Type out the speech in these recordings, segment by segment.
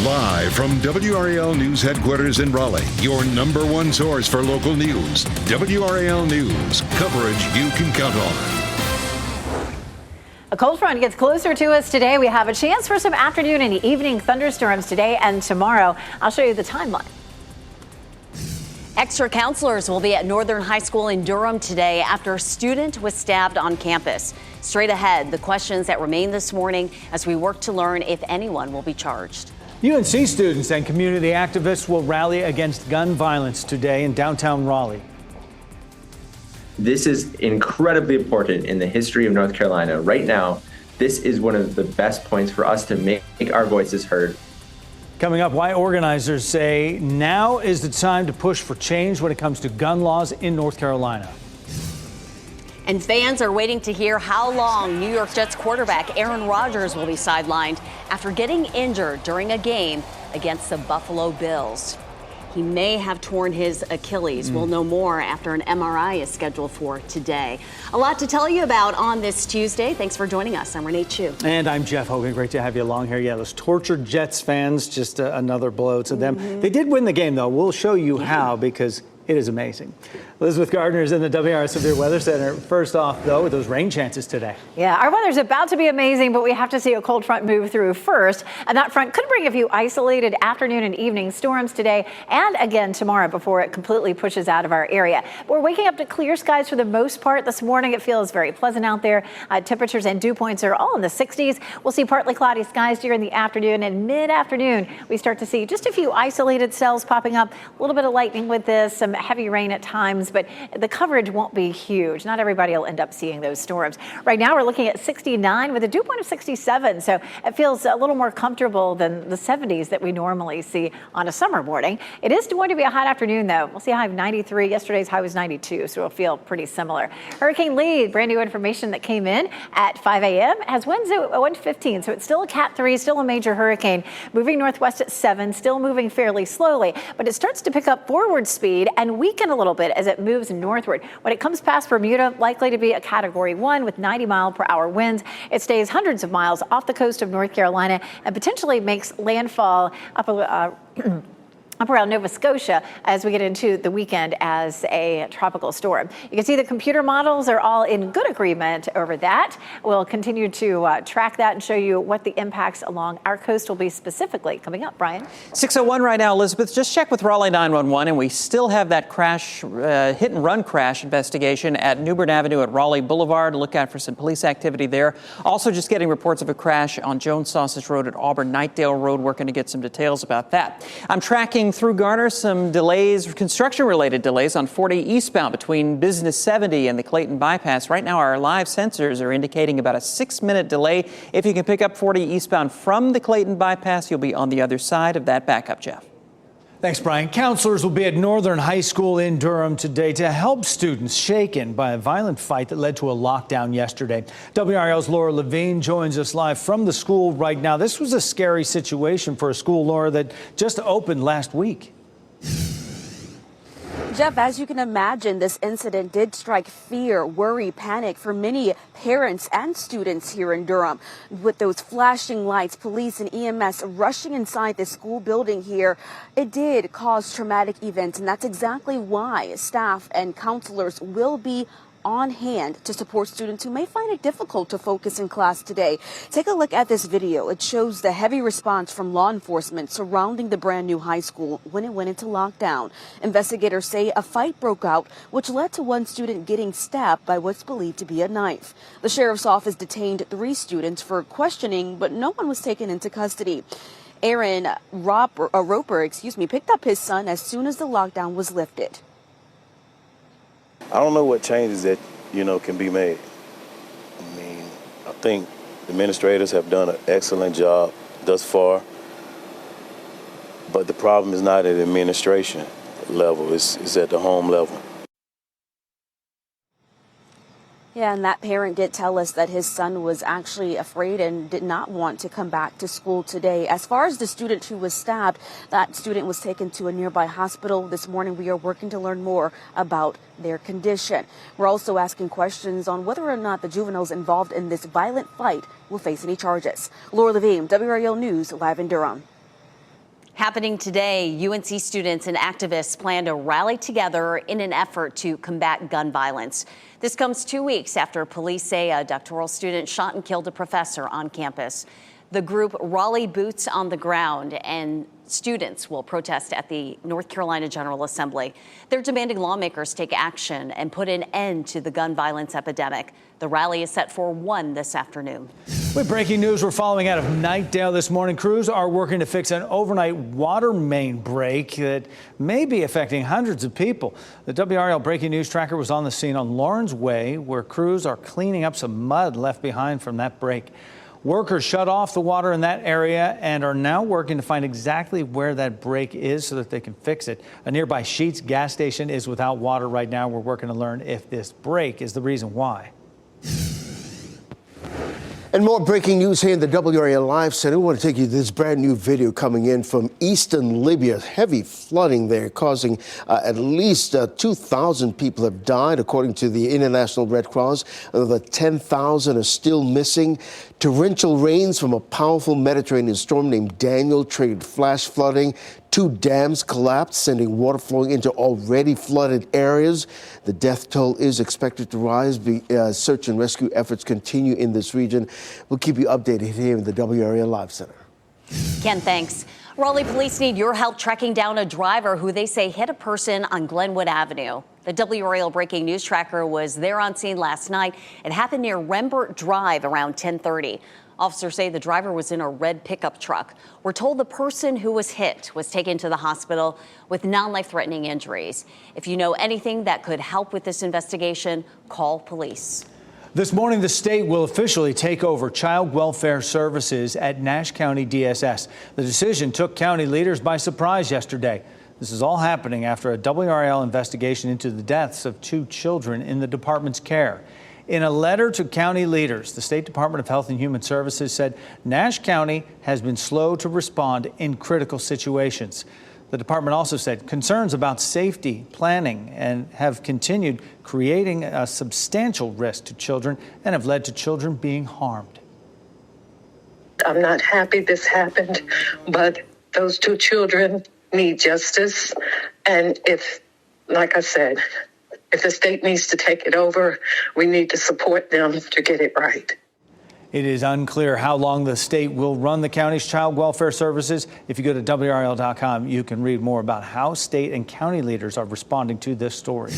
Live from WRAL News Headquarters in Raleigh, your number one source for local news. WRAL News, coverage you can count on. A cold front gets closer to us today. We have a chance for some afternoon and evening thunderstorms today and tomorrow. I'll show you the timeline. Extra counselors will be at Northern High School in Durham today after a student was stabbed on campus. Straight ahead, the questions that remain this morning as we work to learn if anyone will be charged. UNC students and community activists will rally against gun violence today in downtown Raleigh. This is incredibly important in the history of North Carolina. Right now, this is one of the best points for us to make our voices heard. Coming up, why organizers say now is the time to push for change when it comes to gun laws in North Carolina. And fans are waiting to hear how long New York Jets quarterback Aaron Rodgers will be sidelined after getting injured during a game against the Buffalo Bills. He may have torn his Achilles. We'll know more after an MRI is scheduled for today. A lot to tell you about on this Tuesday. Thanks for joining us. I'm Renee Chu. And I'm Jeff Hogan. Great to have you along here. Yeah, those tortured Jets fans, just another blow to them. They did win the game, though. We'll show you how, because it is amazing. Elizabeth Gardner is in the WRAL Severe Weather Center. First off, though, with those rain chances today. Yeah, our weather's about to be amazing, but we have to see a cold front move through first. And that front could bring a few isolated afternoon and evening storms today and again tomorrow before it completely pushes out of our area. But we're waking up to clear skies for the most part. This morning it feels very pleasant out there. Temperatures and dew points are all in the 60s. We'll see partly cloudy skies during the afternoon, and mid-afternoon we start to see just a few isolated cells popping up. A little bit of lightning with this, some heavy rain at times, but the coverage won't be huge. Not everybody will end up seeing those storms. Right now we're looking at 69 with a dew point of 67, so it feels a little more comfortable than the 70s that we normally see on a summer morning. It is going to be a hot afternoon, though. We'll see a high of 93. Yesterday's high was 92, so it'll feel pretty similar. Hurricane Lee, brand new information that came in at 5 a.m. has winds at 115, so it's still a Cat 3, still a major hurricane, moving northwest at 7, still moving fairly slowly, but it starts to pick up forward speed and weaken a little bit as it moves northward. When it comes past Bermuda, likely to be a Category 1 with 90-mile-per-hour winds. It stays hundreds of miles off the coast of North Carolina and potentially makes landfall up around Nova Scotia as we get into the weekend as a tropical storm. You can see the computer models are all in good agreement over that. We'll continue to track that and show you what the impacts along our coast will be specifically coming up. Brian? 6:01 right now, Elizabeth. Just check with Raleigh 911, and we still have that crash, hit and run crash investigation at Newbern Avenue at Raleigh Boulevard. Look out for some police activity there. Also just getting reports of a crash on Jones Sausage Road at Auburn Knightdale Road. Working to get some details about that. I'm tracking through Garner some delays, construction-related delays on 40 eastbound between Business 70 and the Clayton Bypass. Right now, our live sensors are indicating about a 6-minute delay. If you can pick up 40 eastbound from the Clayton Bypass, you'll be on the other side of that backup, Jeff. Thanks, Brian. Counselors will be at Northern High School in Durham today to help students shaken by a violent fight that led to a lockdown yesterday. WRAL's Laura Levine joins us live from the school right now. This was a scary situation for a school, Laura, that just opened last week. Jeff, as you can imagine, this incident did strike fear, worry, panic for many parents and students here in Durham. With those flashing lights, police and EMS rushing inside the school building here, it did cause traumatic events, and that's exactly why staff and counselors will be on hand to support students who may find it difficult to focus in class today. Take a look at this video. It shows the heavy response from law enforcement surrounding the brand new high school when it went into lockdown. Investigators say a fight broke out, which led to one student getting stabbed by what's believed to be a knife. The sheriff's office detained 3 students for questioning, but no one was taken into custody. Aaron Roper, picked up his son as soon as the lockdown was lifted. I don't know what changes that, can be made. I mean, I think the administrators have done an excellent job thus far, but the problem is not at the administration level, it's at the home level. Yeah, and that parent did tell us that his son was actually afraid and did not want to come back to school today. As far as the student who was stabbed, that student was taken to a nearby hospital. This morning, we are working to learn more about their condition. We're also asking questions on whether or not the juveniles involved in this violent fight will face any charges. Laura Levine, WRAL News, live in Durham. Happening today, UNC students and activists plan to rally together in an effort to combat gun violence. This comes 2 weeks after police say a doctoral student shot and killed a professor on campus. The group Raleigh Boots on the Ground and students will protest at the North Carolina General Assembly. They're demanding lawmakers take action and put an end to the gun violence epidemic. The rally is set for 1 this afternoon. With breaking news we're following out of Nightdale this morning, crews are working to fix an overnight water main break that may be affecting hundreds of people. The WRAL breaking news tracker was on the scene on Lawrence Way, where crews are cleaning up some mud left behind from that break. Workers shut off the water in that area and are now working to find exactly where that break is so that they can fix it. A nearby Sheetz gas station is without water right now. We're working to learn if this break is the reason why. And more breaking news here in the WRAL Live Center. We want to take you to this brand new video coming in from eastern Libya. Heavy flooding there causing at least 2,000 people have died, according to the International Red Cross. Another 10,000 are still missing. Torrential rains from a powerful Mediterranean storm named Daniel triggered flash flooding. 2 dams collapsed, sending water flowing into already flooded areas. The death toll is expected to rise. Search and rescue efforts continue in this region. We'll keep you updated here in the WRAL Live Center. Ken, thanks. Raleigh police need your help tracking down a driver who they say hit a person on Glenwood Avenue. The WRAL breaking news tracker was there on scene last night. It happened near Rembert Drive around 10:30. Officers say the driver was in a red pickup truck. We're told the person who was hit was taken to the hospital with non-life-threatening injuries. If you know anything that could help with this investigation, call police. This morning, the state will officially take over child welfare services at Nash County DSS. The decision took county leaders by surprise yesterday. This is all happening after a WRAL investigation into the deaths of 2 children in the department's care. In a letter to county leaders, the State Department of Health and Human Services said Nash County has been slow to respond in critical situations. The department also said concerns about safety planning and have continued, creating a substantial risk to children and have led to children being harmed. I'm not happy this happened, but those 2 children need justice. And if, like I said, if the state needs to take it over, we need to support them to get it right. It is unclear how long the state will run the county's child welfare services. If you go to WRAL.com, you can read more about how state and county leaders are responding to this story.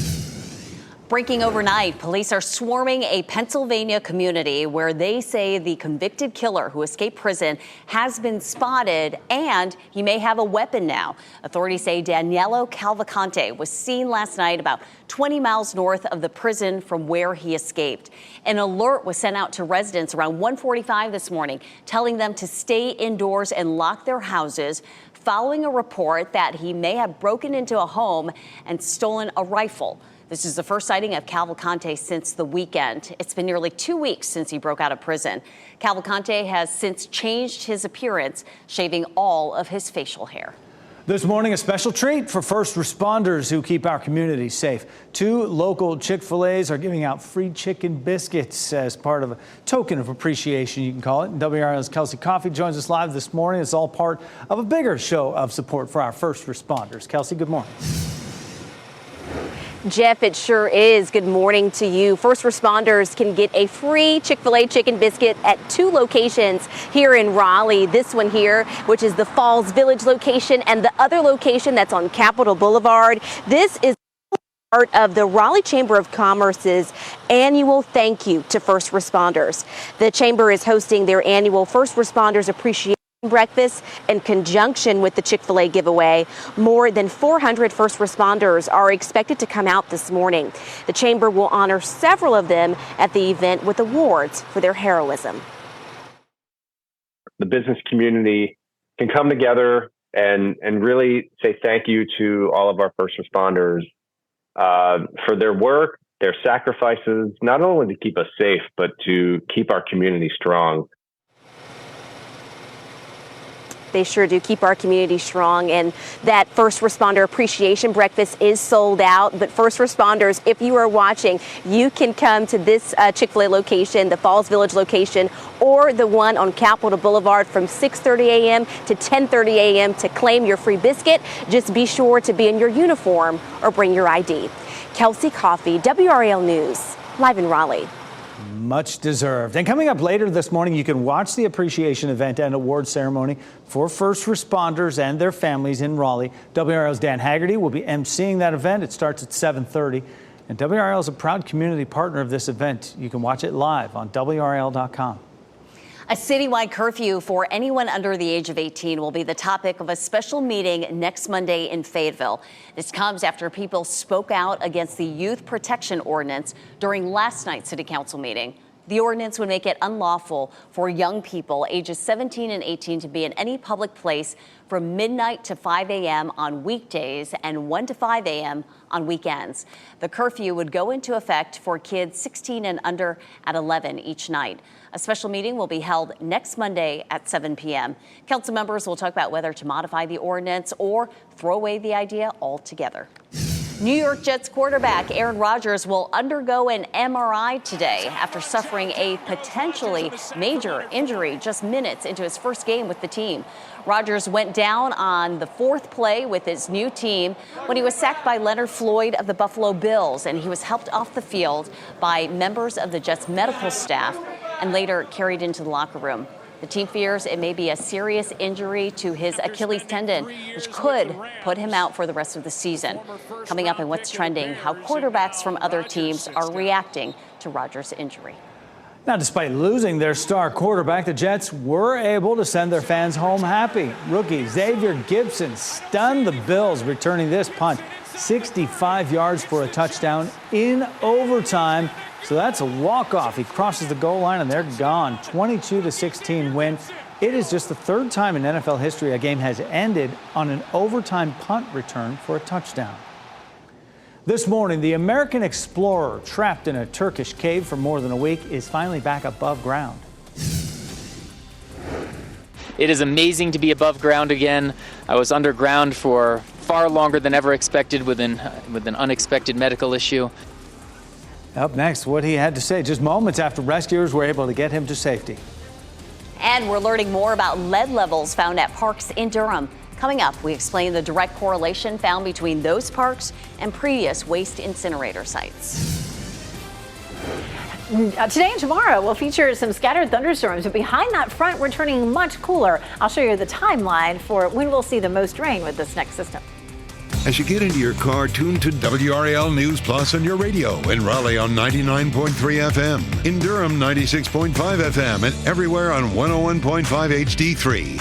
Breaking overnight, police are swarming a Pennsylvania community where they say the convicted killer who escaped prison has been spotted and he may have a weapon now. Authorities say Daniello Cavalcante was seen last night about 20 miles north of the prison from where he escaped. An alert was sent out to residents around 1:45 this morning, telling them to stay indoors and lock their houses, following a report that he may have broken into a home and stolen a rifle. This is the first sighting of Cavalcante since the weekend. It's been nearly 2 weeks since he broke out of prison. Cavalcante has since changed his appearance, shaving all of his facial hair. This morning, a special treat for first responders who keep our community safe. 2 local Chick-fil-A's are giving out free chicken biscuits as part of a token of appreciation, you can call it. WRAL's Kelsey Coffey joins us live this morning. It's all part of a bigger show of support for our first responders. Kelsey, good morning. Jeff, it sure is. Good morning to you. First responders can get a free Chick-fil-A chicken biscuit at 2 locations here in Raleigh. This one here, which is the Falls Village location, and the other location that's on Capitol Boulevard. This is part of the Raleigh Chamber of Commerce's annual thank you to first responders. The chamber is hosting their annual First Responders Appreciation breakfast in conjunction with the Chick-fil-A giveaway. More than 400 first responders are expected to come out this morning. The chamber will honor several of them at the event with awards for their heroism. The business community can come together and really say thank you to all of our first responders for their work, their sacrifices, not only to keep us safe, but to keep our community strong. They sure do keep our community strong. And that first responder appreciation breakfast is sold out. But first responders, if you are watching, you can come to this Chick-fil-A location, the Falls Village location, or the one on Capitol Boulevard from 6:30 a.m. to 10:30 a.m. to claim your free biscuit. Just be sure to be in your uniform or bring your ID. Kelsey Coffey, WRAL News, live in Raleigh. Much deserved. And coming up later this morning, you can watch the appreciation event and award ceremony for first responders and their families in Raleigh. WRAL's Dan Haggerty will be emceeing that event. It starts at 7:30. And WRAL is a proud community partner of this event. You can watch it live on WRAL.com. A citywide curfew for anyone under the age of 18 will be the topic of a special meeting next Monday in Fayetteville. This comes after people spoke out against the Youth Protection Ordinance during last night's City Council meeting. The ordinance would make it unlawful for young people ages 17 and 18 to be in any public place from midnight to 5 a.m. on weekdays and 1 to 5 a.m. on weekends. The curfew would go into effect for kids 16 and under at 11 each night. A special meeting will be held next Monday at 7 p.m. Council members will talk about whether to modify the ordinance or throw away the idea altogether. New York Jets quarterback Aaron Rodgers will undergo an MRI today after suffering a potentially major injury just minutes into his first game with the team. Rodgers went down on the fourth play with his new team when he was sacked by Leonard Floyd of the Buffalo Bills, and he was helped off the field by members of the Jets medical staff and later carried into the locker room. The team fears it may be a serious injury to his Achilles tendon, which could put him out for the rest of the season. Coming up in What's Trending, how quarterbacks from other teams are reacting to Rodgers' injury. Now, despite losing their star quarterback, the Jets were able to send their fans home happy. Rookie Xavier Gibson stunned the Bills, returning this punt 65 yards for a touchdown in overtime. So that's a walk-off. He crosses the goal line and they're gone. 22-16 win. It is just the third time in NFL history a game has ended on an overtime punt return for a touchdown. This morning, the American explorer trapped in a Turkish cave for more than a week is finally back above ground. It is amazing to be above ground again. I was underground for far longer than ever expected with an unexpected medical issue. Up next, what he had to say just moments after rescuers were able to get him to safety. And we're learning more about lead levels found at parks in Durham. Coming up, we explain the direct correlation found between those parks and previous waste incinerator sites. Today and tomorrow will feature some scattered thunderstorms, but behind that front, we're turning much cooler. I'll show you the timeline for when we'll see the most rain with this next system. As you get into your car, tune to WRAL News Plus on your radio. In Raleigh on 99.3 FM. In Durham, 96.5 FM. And everywhere on 101.5 HD3.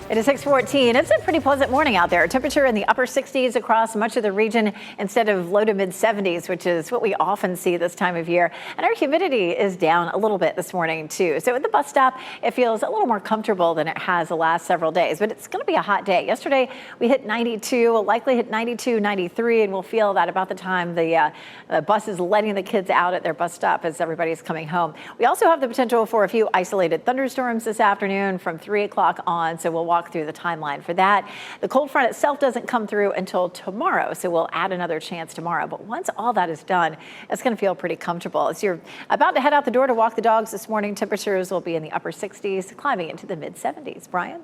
It is 6:14. It's a pretty pleasant morning out there. Temperature in the upper 60s across much of the region instead of low to mid 70s, which is what we often see this time of year. And our humidity is down a little bit this morning, too. So at the bus stop, it feels a little more comfortable than it has the last several days. But it's going to be a hot day. Yesterday, we hit 92. We'll likely hit 92, 93, and we'll feel that about the time the bus is letting the kids out at their bus stop as everybody's coming home. We also have the potential for a few isolated thunderstorms this afternoon from 3 o'clock on, so we'll walk through the timeline for that. The cold front itself doesn't come through until tomorrow, so we'll add another chance tomorrow. But once all that is done, it's going to feel pretty comfortable. As you're about to head out the door to walk the dogs this morning, temperatures will be in the upper 60s, climbing into the mid 70s. Brian?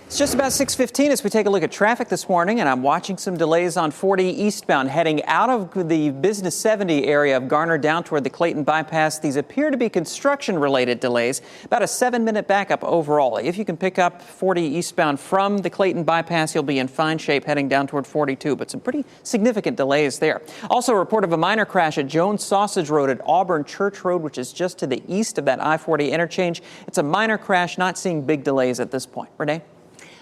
It's just about 6:15 as we take a look at traffic this morning, and I'm watching some delays on 40 eastbound heading out of the Business 70 area of Garner down toward the Clayton bypass. These appear to be construction-related delays, about a 7-minute backup overall. If you can pick up 40 eastbound from the Clayton bypass, you'll be in fine shape heading down toward 42, but some pretty significant delays there. Also, a report of a minor crash at Jones Sausage Road at Auburn Church Road, which is just to the east of that I-40 interchange. It's a minor crash, not seeing big delays at this point. Renee?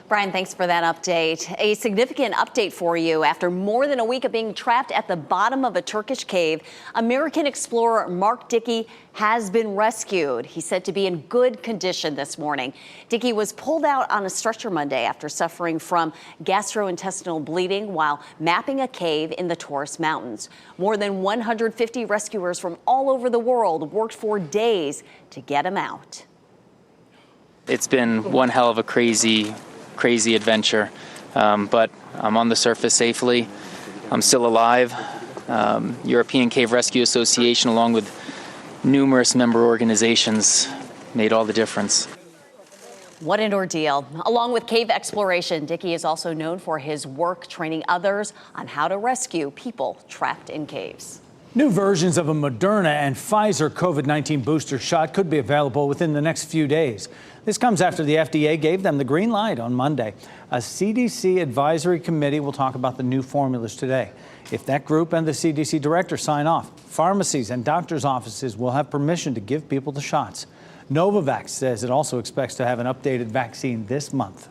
Brian, thanks for that update. A significant update for you. After more than a week of being trapped at the bottom of a Turkish cave, American explorer Mark Dickey has been rescued. He's said to be in good condition this morning. Dickey was pulled out on a stretcher Monday after suffering from gastrointestinal bleeding while mapping a cave in the Taurus Mountains. More than 150 rescuers from all over the world worked for days to get him out. It's been one hell of a crazy adventure, but I'm on the surface safely. I'm still alive. European Cave Rescue Association, along with numerous member organizations, made all the difference. What an ordeal. Along with cave exploration, Dickey is also known for his work training others on how to rescue people trapped in caves. New versions of a Moderna and Pfizer COVID-19 booster shot could be available within the next few days. This comes after the FDA gave them the green light on Monday. A CDC advisory committee will talk about the new formulas today. If that group and the CDC director sign off, pharmacies and doctors' offices will have permission to give people the shots. Novavax says it also expects to have an updated vaccine this month.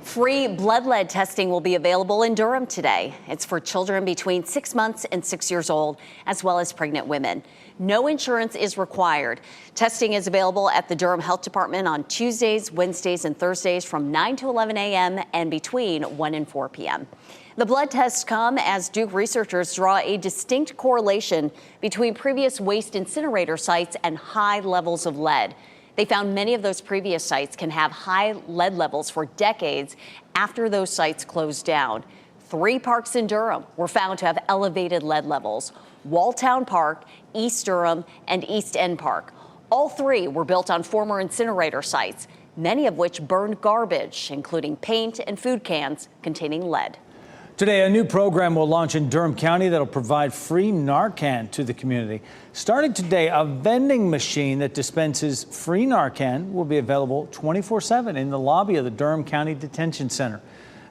Free blood lead testing will be available in Durham today. It's for children between 6 months and 6 years old, as well as pregnant women. No insurance is required. Testing is available at the Durham Health Department on Tuesdays, Wednesdays, and Thursdays from 9 to 11 a.m. and between 1 and 4 p.m. The blood tests come as Duke researchers draw a distinct correlation between previous waste incinerator sites and high levels of lead. They found many of those previous sites can have high lead levels for decades after those sites closed down. 3 parks in Durham were found to have elevated lead levels: Walltown Park, East Durham, and East End Park. All 3 were built on former incinerator sites, many of which burned garbage, including paint and food cans containing lead. Today, a new program will launch in Durham County that'll provide free Narcan to the community. Starting today, a vending machine that dispenses free Narcan will be available 24/7 in the lobby of the Durham County Detention Center.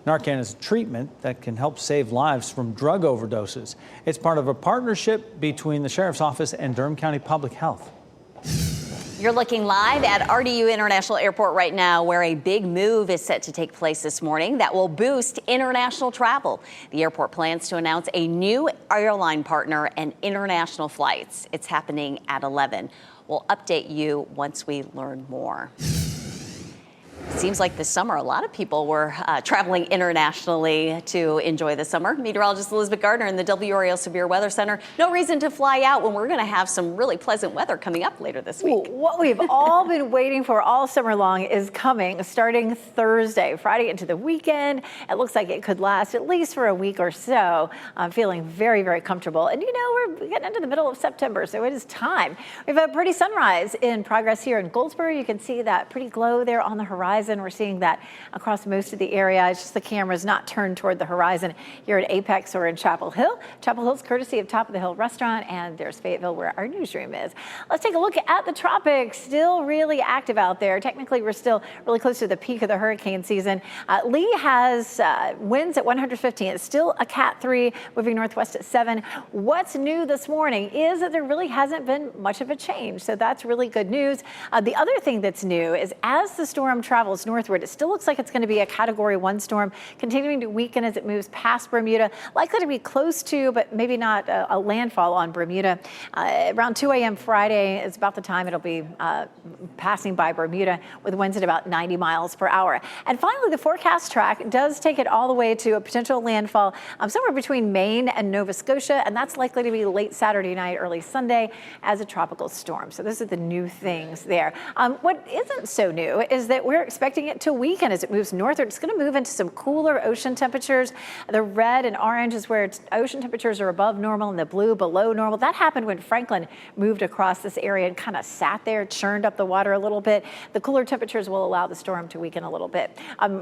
Narcan is a treatment that can help save lives from drug overdoses. It's part of a partnership between the Sheriff's Office and Durham County Public Health. You're looking live at RDU International Airport right now, where a big move is set to take place this morning that will boost international travel. The airport plans to announce a new airline partner and international flights. It's happening at 11. We'll update you once we learn more. Seems like this summer, a lot of people were traveling internationally to enjoy the summer. Meteorologist Elizabeth Gardner in the WRAL Severe Weather Center. No reason to fly out when we're going to have some really pleasant weather coming up later this week. What we've all been waiting for all summer long is coming starting Thursday, Friday into the weekend. It looks like it could last at least for a week or so. I'm feeling very, very comfortable. And you know, we're getting into the middle of September, so it is time. We have a pretty sunrise in progress here in Goldsboro. You can see that pretty glow there on the horizon. We're seeing that across most of the area. It's just the camera's not turned toward the horizon here at Apex or in Chapel Hill. Chapel Hill's courtesy of Top of the Hill Restaurant, and there's Fayetteville where our newsroom is. Let's take a look at the tropics. Still really active out there. Technically, we're still really close to the peak of the hurricane season. Lee has winds at 115. It's still a Cat 3 moving northwest at 7. What's new this morning is that there really hasn't been much of a change, so that's really good news. The other thing that's new is as the storm travels northward, it still looks like it's going to be a Category 1 storm, continuing to weaken as it moves past Bermuda. Likely to be close to, but maybe not a landfall on Bermuda. Around 2 a.m. Friday is about the time it'll be passing by Bermuda with winds at about 90 miles per hour. And finally, the forecast track does take it all the way to a potential landfall somewhere between Maine and Nova Scotia, and that's likely to be late Saturday night, early Sunday as a tropical storm. So those are the new things there. What isn't so new is that we're expecting it to weaken as it moves northward. It's going to move into some cooler ocean temperatures. The red and orange is where ocean temperatures are above normal and the blue below normal. That happened when Franklin moved across this area and kind of sat there, churned up the water a little bit. The cooler temperatures will allow the storm to weaken a little bit.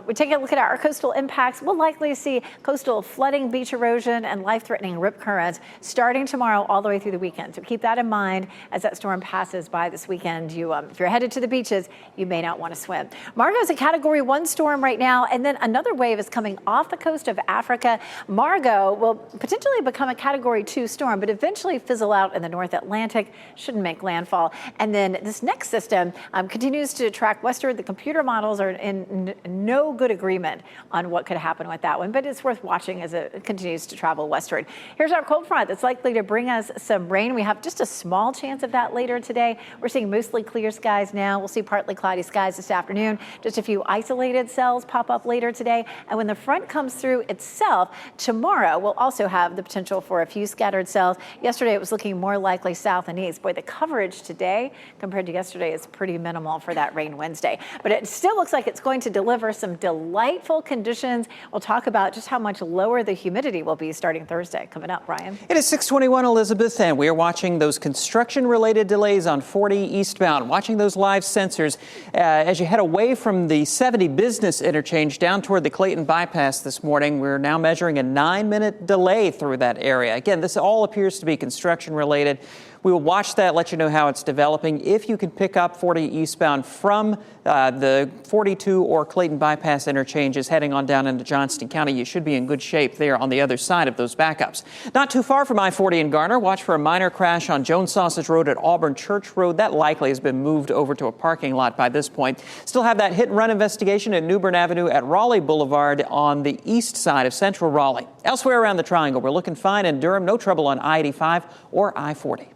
We take a look at our coastal impacts. We'll likely see coastal flooding, beach erosion, and life-threatening rip currents starting tomorrow all the way through the weekend. So keep that in mind as that storm passes by this weekend. If you're headed to the beaches, you may not want to swim. Margot is a Category 1 storm right now, and then another wave is coming off the coast of Africa. Margot will potentially become a Category 2 storm, but eventually fizzle out in the North Atlantic, shouldn't make landfall. And then this next system continues to track westward. The computer models are in no good agreement on what could happen with that one, but it's worth watching as it continues to travel westward. Here's our cold front that's likely to bring us some rain. We have just a small chance of that later today. We're seeing mostly clear skies now. We'll see partly cloudy skies this afternoon. Just a few isolated cells pop up later today. And when the front comes through itself, tomorrow we'll also have the potential for a few scattered cells. Yesterday it was looking more likely south and east. Boy, the coverage today compared to yesterday is pretty minimal for that rain Wednesday. But it still looks like it's going to deliver some delightful conditions. We'll talk about just how much lower the humidity will be starting Thursday. Coming up, Brian. It is 6:21, Elizabeth, and we are watching those construction-related delays on 40 eastbound, watching those live sensors as you head away from the 70 business interchange down toward the Clayton bypass this morning. We're now measuring a 9-minute delay through that area. Again, this all appears to be construction-related. We will watch that, let you know how it's developing. If you can pick up 40 eastbound from the 42 or Clayton bypass interchanges heading on down into Johnston County, you should be in good shape there on the other side of those backups. Not too far from I-40 in Garner, watch for a minor crash on Jones Sausage Road at Auburn Church Road. That likely has been moved over to a parking lot by this point. Still have that hit and run investigation at New Bern Avenue at Raleigh Boulevard on the east side of central Raleigh. Elsewhere around the triangle, we're looking fine in Durham. No trouble on I-85 or I-40.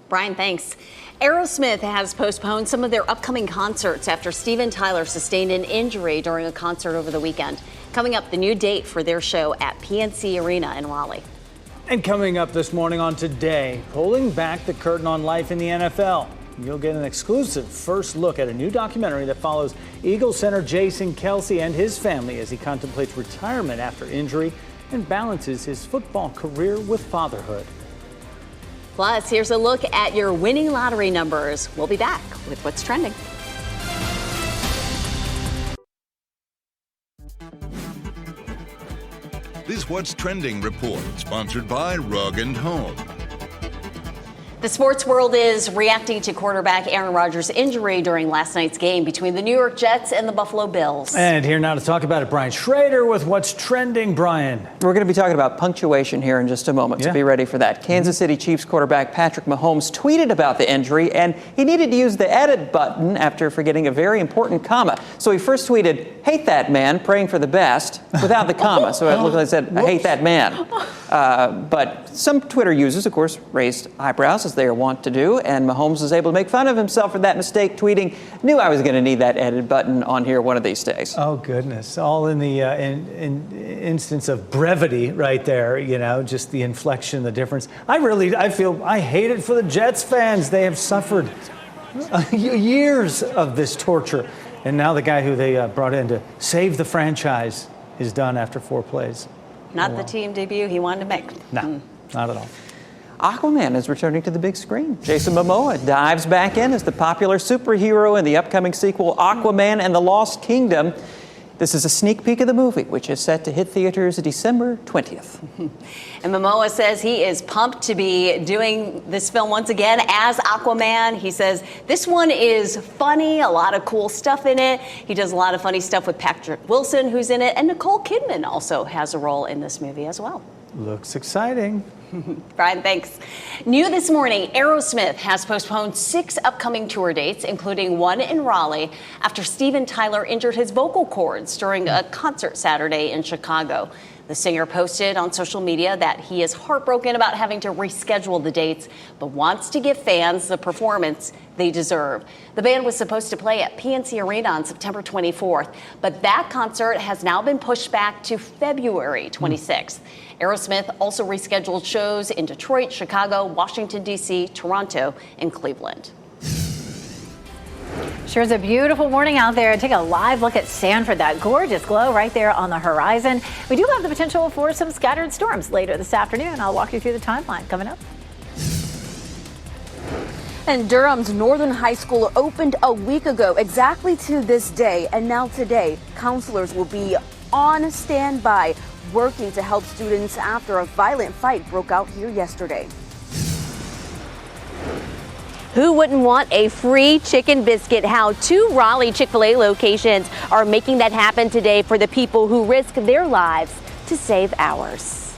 Brian, thanks. Aerosmith has postponed some of their upcoming concerts after Steven Tyler sustained an injury during a concert over the weekend. Coming up, the new date for their show at PNC Arena in Raleigh. And coming up this morning on Today, pulling back the curtain on life in the NFL. You'll get an exclusive first look at a new documentary that follows Eagles center Jason Kelce and his family as he contemplates retirement after injury and balances his football career with fatherhood. Plus, here's a look at your winning lottery numbers. We'll be back with what's trending. This What's Trending report, sponsored by Rug & Home. The sports world is reacting to quarterback Aaron Rodgers' injury during last night's game between the New York Jets and the Buffalo Bills. And here now to talk about it, Brian Schrader with What's Trending. Brian. We're going to be talking about punctuation here in just a moment, so be ready for that. Kansas City Chiefs quarterback Patrick Mahomes tweeted about the injury, and he needed to use the edit button after forgetting a very important comma. So he first tweeted, "Hate that man, praying for the best," without the comma. So it looked like it said, "I hate that man." But some Twitter users, of course, raised eyebrows, as they are wont to do, and Mahomes was able to make fun of himself for that mistake, tweeting, "Knew I was going to need that edit button on here one of these days." Oh, goodness. All in the instance of brevity right there, you know, just the inflection, the difference. I hate it for the Jets fans. They have suffered years of this torture. And now the guy who they brought in to save the franchise is done after 4 plays. Not the team debut he wanted to make. No, not at all. Aquaman is returning to the big screen. Jason Momoa dives back in as the popular superhero in the upcoming sequel, Aquaman and the Lost Kingdom. This is a sneak peek of the movie, which is set to hit theaters December 20th. And Momoa says he is pumped to be doing this film once again as Aquaman. He says this one is funny, a lot of cool stuff in it. He does a lot of funny stuff with Patrick Wilson, who's in it, and Nicole Kidman also has a role in this movie as well. Looks exciting. Brian, thanks. New this morning, Aerosmith has postponed 6 upcoming tour dates, including one in Raleigh, after Steven Tyler injured his vocal cords during a concert Saturday in Chicago. The singer posted on social media that he is heartbroken about having to reschedule the dates, but wants to give fans the performance they deserve. The band was supposed to play at PNC Arena on September 24th, but that concert has now been pushed back to February 26th. Aerosmith also rescheduled shows in Detroit, Chicago, Washington, D.C., Toronto, and Cleveland. Sure is a beautiful morning out there. Take a live look at Sanford, that gorgeous glow right there on the horizon. We do have the potential for some scattered storms later this afternoon. I'll walk you through the timeline coming up. And Durham's Northern High School opened a week ago, exactly to this day. And now today, counselors will be on standby, working to help students after a violent fight broke out here yesterday. Who wouldn't want a free chicken biscuit? How 2 Raleigh Chick-fil-A locations are making that happen today for the people who risk their lives to save ours.